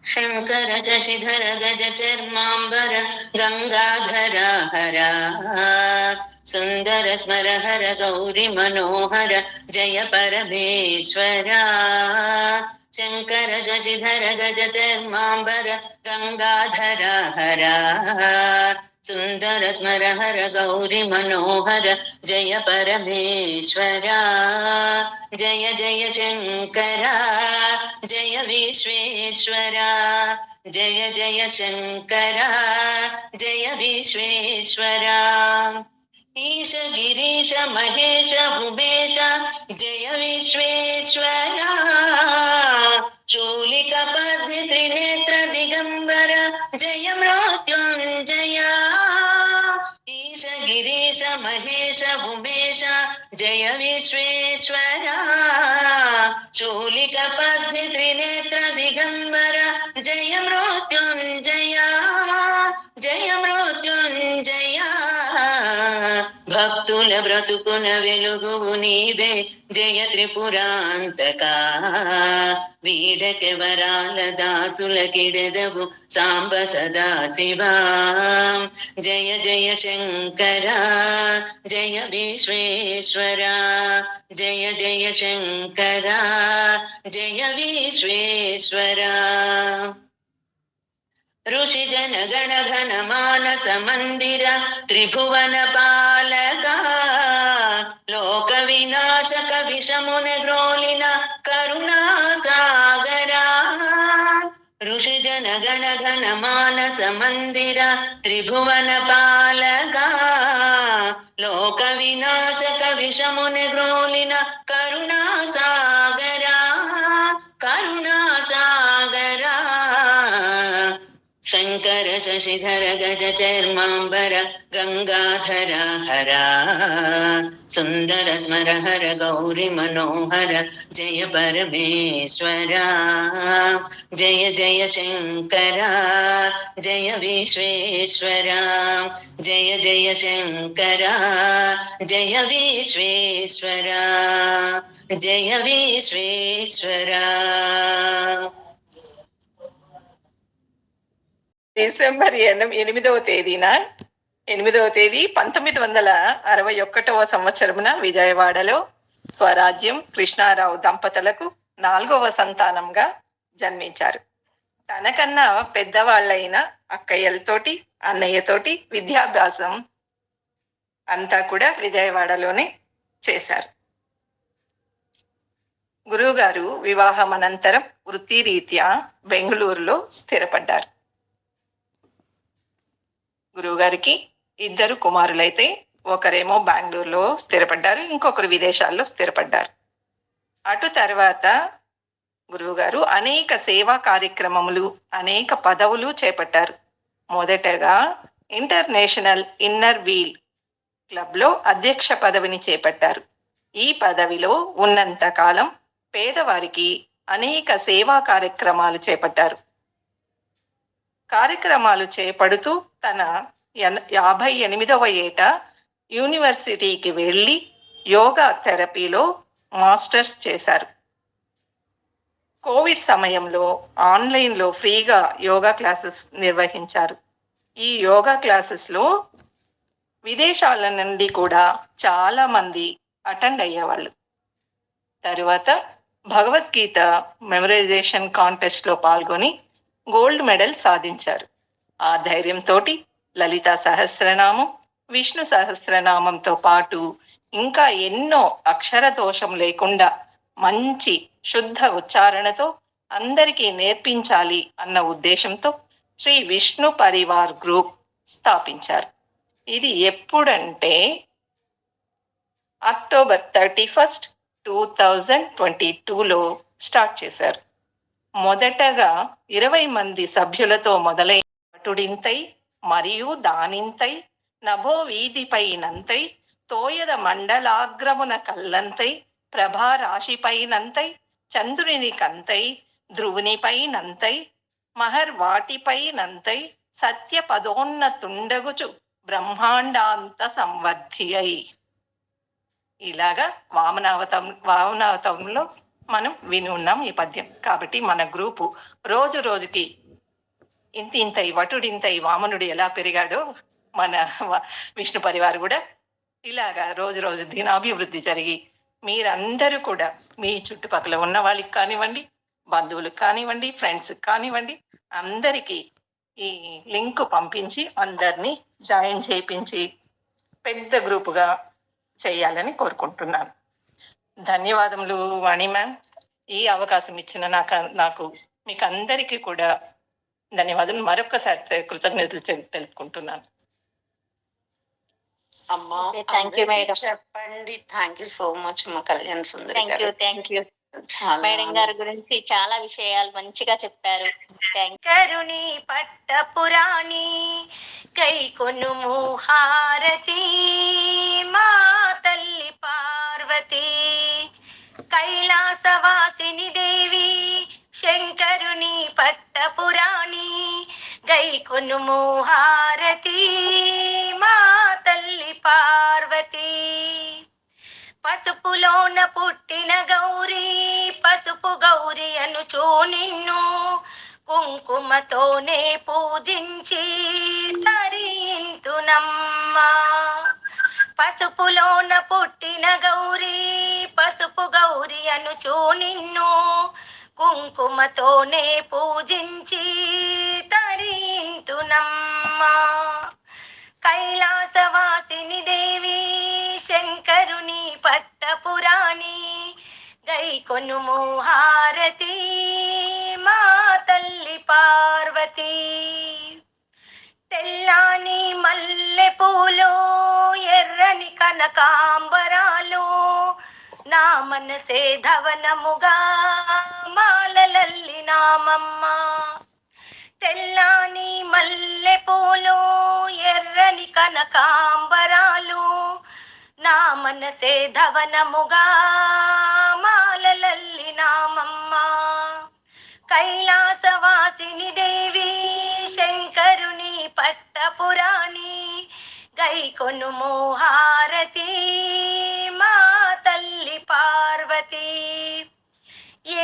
శంకర శశిధర గజ చర్మాంబర గంగాధర హర సుందర స్మర హర గౌరి మనోహర జయ పరమేశ్వర. శంకర శశిధర గజ చర్మాంబర గంగాధర హర సుందర స్మర హర గౌరి మనోహర జయ పరమేశ్వర. జయ జయ శంకర జయ విశ్వేశ్వర. జయ జయ శంకర జయ విశ్వేశ్వర. ఈశ గిరీశ మహేశ భువేశ జయ విశ్వేశ్వర. చూలిక పద్మి త్రినేత్ర దిగంబర జయ మృత్యుంజయ. ఈశ గిరీశ మహేశ భువేశ జయ విశ్వేశ్వర. చూలిక పద్మి త్రినేత్ర దిగంబర జయ మృత్యుంజయ. జయ మృత్యుంజయ. భక్తుల బ్రతుకున వెలుగువు నీవే జయ త్రిపురాంతక. వీడకె వరాల దాసుల కిడదవు సాంబ సదా శివా. జయ జయ శంకర జయ విశ్వేశ్వర. జయ జయ శంకర జయ విశ్వేశ్వర. ఋషి జన గణ ఘన మానస మందిర త్రిభువన పాలక. లోక వినాశక విషమున గ్రోలిన కరుణా సాగర. ఋషి జన గణ ఘన మానస మందిర త్రిభువన పాలక. లోక వినాశక విషమున గ్రోలిన కరుణా సాగర. కరుణా సాగర. శంకర శశిధర గజ చర్మాంబర గంగాధర హర సుందర స్మర హర గౌరి మనోహర జయ పరమేశ్వర. జయ జయ శంకర జయ విశ్వేశ్వర. జయ జయ శంకర జయ విశ్వేశ్వర. జయ విశ్వేశ్వర. డిసెంబర్ 8వ తేదీన 1961 సంవత్సరమున విజయవాడలో స్వరాజ్యం కృష్ణారావు దంపతులకు 4వ సంతానంగా జన్మించారు. తనకన్నా పెద్దవాళ్ళైన అక్కయ్యలతోటి అన్నయ్యతోటి విద్యాభ్యాసం అంతా కూడా విజయవాడలోనే చేశారు. గురువుగారు వివాహం అనంతరం వృత్తిరీత్యా బెంగళూరులో స్థిరపడ్డారు. గురువుగారికి 2 కుమారులైతే ఒకరేమో బెంగళూరులో స్థిరపడ్డారు, ఇంకొకరు విదేశాల్లో స్థిరపడ్డారు. అటు తర్వాత గురువుగారు అనేక సేవా కార్యక్రమములు అనేక పదవులు చేపట్టారు. మొదటగా ఇంటర్నేషనల్ ఇన్నర్ వీల్ క్లబ్లో అధ్యక్ష పదవిని చేపట్టారు. ఈ పదవిలో ఉన్నంత కాలం పేదవారికి అనేక సేవా కార్యక్రమాలు చేపట్టారు. కార్యక్రమాలు చేపడుతూ తన 58వ ఏట యూనివర్సిటీకి వెళ్ళి యోగా థెరపీలో మాస్టర్స్ చేశారు. కోవిడ్ సమయంలో ఆన్లైన్లో ఫ్రీగా యోగా క్లాసెస్ నిర్వహించారు. ఈ యోగా క్లాసెస్లో విదేశాల నుండి కూడా చాలా మంది అటెండ్ అయ్యేవాళ్ళు. తరువాత భగవద్గీత మెమరైజేషన్ కాంటెస్ట్లో పాల్గొని గోల్డ్ మెడల్ సాధించారు. ఆ ధైర్యంతో లలితా సహస్రనామం, విష్ణు సహస్రనామంతో పాటు ఇంకా ఎన్నో అక్షర దోషం లేకుండా మంచి శుద్ధ ఉచ్చారణతో అందరికీ నేర్పించాలి అన్న ఉద్దేశంతో శ్రీ విష్ణు పరివార్ గ్రూప్ స్థాపించారు. ఇది ఎప్పుడంటే అక్టోబర్ 31, 2022లో స్టార్ట్ చేశారు. మొదటగా 20 మంది సభ్యులతో మొదలై పటుడింతై మరియు దానింతై నభో వీధిపైనంతై తోయద మండలాగ్రమున కల్లంతై ప్రభారాశిపైనంతై చంద్రుని కంతై ధ్రువునిపైనంతై మహర్వాటిపైనంతై సత్య పదోన్నతుండగుచు బ్రహ్మాండాంత సంవర్ధి అయి. ఇలాగా వామనావతంలో మనం విని ఉన్నాం ఈ పద్యం. కాబట్టి మన గ్రూపు రోజు రోజుకి ఇంత వటుడింత వామనుడు ఎలా పెరిగాడో మన విష్ణు పరివారు కూడా ఇలాగా రోజు రోజు దినాభివృద్ధి జరిగి మీరందరూ కూడా మీ చుట్టుపక్కల ఉన్న వాళ్ళకి కానివ్వండి, బంధువులకు కానివ్వండి, ఫ్రెండ్స్కి కానివ్వండి, అందరికీ ఈ లింక్ పంపించి అందరినీ జాయిన్ చేయించి పెద్ద గ్రూపుగా చేయాలని కోరుకుంటున్నాను. ధన్యవాదములు వాణి మ్యామ్. ఈ అవకాశం ఇచ్చిన నాకు మీకు అందరికీ కూడా ధన్యవాదాలు, మరొకసారి కృతజ్ఞతలు తెలుపుకుంటున్నాను. అమ్మా చెప్పండి. థ్యాంక్ యూ సో మచ్ మా కళ్యాణ్ సుందరి గారు. థ్యాంక్ యూ మేడం గారి గురించి చాలా విషయాలు మంచిగా చెప్పారు. కరుణి పట్టపురాణి కై కొనుము హారతి మా తల్లి పార్వతి కైలాసవాసిని దేవి శంకరుని పట్టపురాణి గై కొనుము హారతి మా తల్లి పార్వతి పసుపులోన పుట్టిన గౌరీ పసుపు గౌరీ అనుచో నిన్ను కుంకుమతోనే పూజించి తరింతునమ్మా పసుపులోన పుట్టిన గౌరీ పసుపు గౌరీ అనుచో నిన్ను కుంకుమతోనే పూజించి తరింతునమ్మా కైలాసవాసిని దేవి శంకరుని పట్టపురాణి గై కొనుము హారతి మా తల్లి పార్వతి తెల్లాని మల్లె పూలు ఎర్రని కనకాంబరాలు నా మనసే ధవనముగా మాలలల్లి నామమ్మ తెల్లాని మల్లె పూలు ఎర్రని కనకాంబరాలు నా మనసే ధవనముగా మాలలల్లి నామమ్మ కైలాసవాసిని దేవి శంకరుని పట్టపురాణి గై కొనుము హారతి మా తల్లి పార్వతి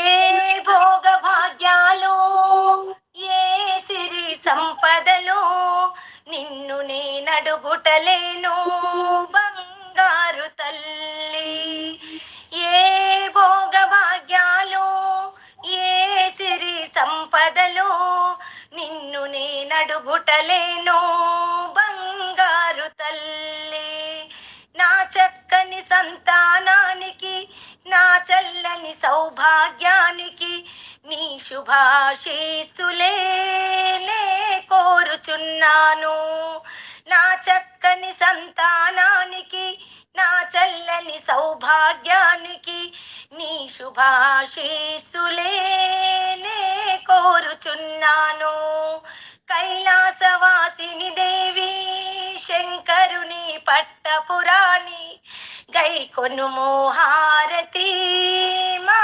ఏ భోగ భాగ్యాలు ఏ సిరి సంపదలు నిన్ను నేనడుగుటలేను బంగారు తల్లి ఏ భోగ భాగ్యాలు ఏ సిరి సంపదలు నిన్ను నేనడుగుటలేను బంగారు తల్లి నా చక్కని సంతానానికి నా చల్లని సౌభాగ్యానికి నీ శుభాశీస్సులే కోరుచున్నాను నా చక్కని సంతానానికి నా చల్లని సౌభాగ్యానికి నీ శుభాశీస్సులే కోరుచున్నాను కైలాసవాసిని దేవి శంకరుని పట్టపురాణి గై కొనుము హారతి మా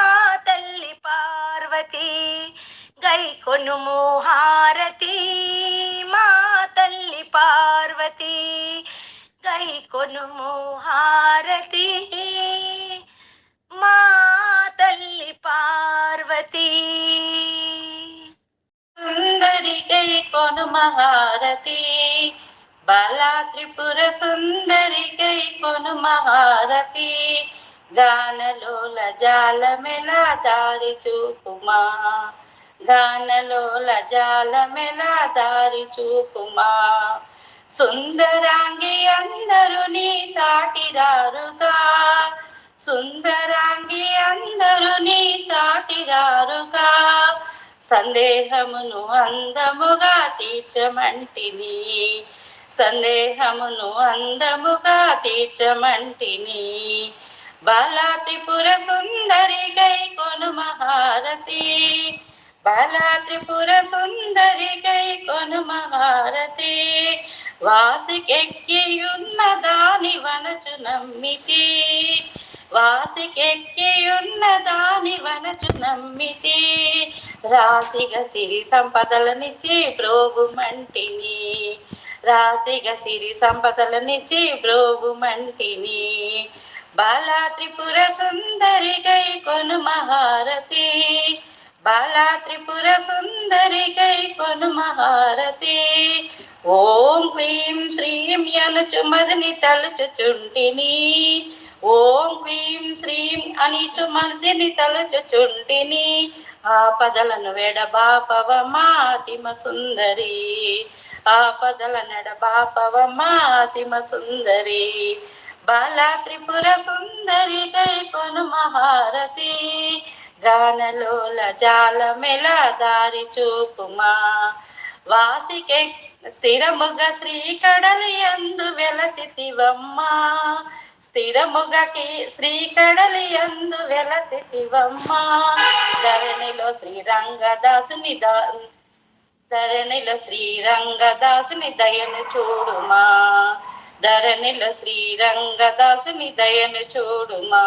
తల్లి పార్వతి గై కొనుము హారతి మా తల్లి పార్వతి గై కొనుము హారతి మా తల్లి పార్వతి సుందరి గై కొనుము హారతి బాలా త్రిపుర సుందరి గై కొనుము హారతి గానలోల జాలమెల దారి చూపుమా గానలోల జాలమెల దారి చూపుమా సుందరాంగి అందరూ నీ సాటిరారుగా సుందరాంగి అందరూ నీ సాటిరారుగా సందేహమును అందముగా తీర్చమంటిని సందేహమును అందముగా తీర్చమంటిని బాలా త్రిపుర సుందరి గై కొనుము హారతి బాలా త్రిపుర సుందరి గై కొనుము హారతి వాసికెక్కియున్న దాని వనచు నమ్మితి వాసికెక్కియున్న దాని వనచు నమ్మితి రాశిగా సిరి సంపదలనిచ్చి బ్రోగుమంటిని రాశిగా సిరి సంపదలనిచ్చి బ్రోగుమంటిని బాలా త్రిపుర సుందరి గై కొను మహారతి, బాలా త్రిపుర సుందరి గై కొను మహారతి. ఓం క్లీం శ్రీం యనుచు మదిని తలుచుచుంటిని, ఓం క్లీం శ్రీం అనిచు మదిని తలుచుచుంటిని. ఆపదలను వెడబాపవ మాతిమ సుందరి, ఆపదల నెడబాపవ మాతిమ సుందరి. బాలా త్రిపుర సుందరి గై కొను మహారతి, గానలోల జాలమెల దారి చూపుమా. వాసికే స్థిరముగ శ్రీ కడలి యందు వెలసితివమ్మా, స్థిరముగకి శ్రీ కడలి యందు వెలసితివమ్మా. ధరణిలో శ్రీరంగదాసుని ధరణిలో శ్రీరంగదాసుని దయను చూడుమా, ధరణిలో శ్రీరంగదాసుని దయను చూడుమా.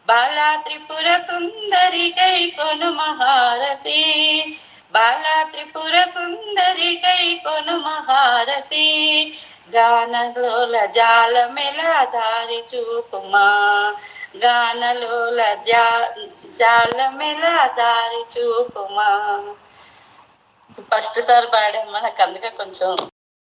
బాలా త్రిపుర సుందరి గై కొను మహారతి, బాలా త్రిపుర సుందరి గై కొను మహారతి. గానలోల జాలమెల దారి చూపుమా, గానలోల జాలమెల దారి చూపుమా. ఫస్ట్ సార్ పాడాం, మనకు అందుకే కొంచెం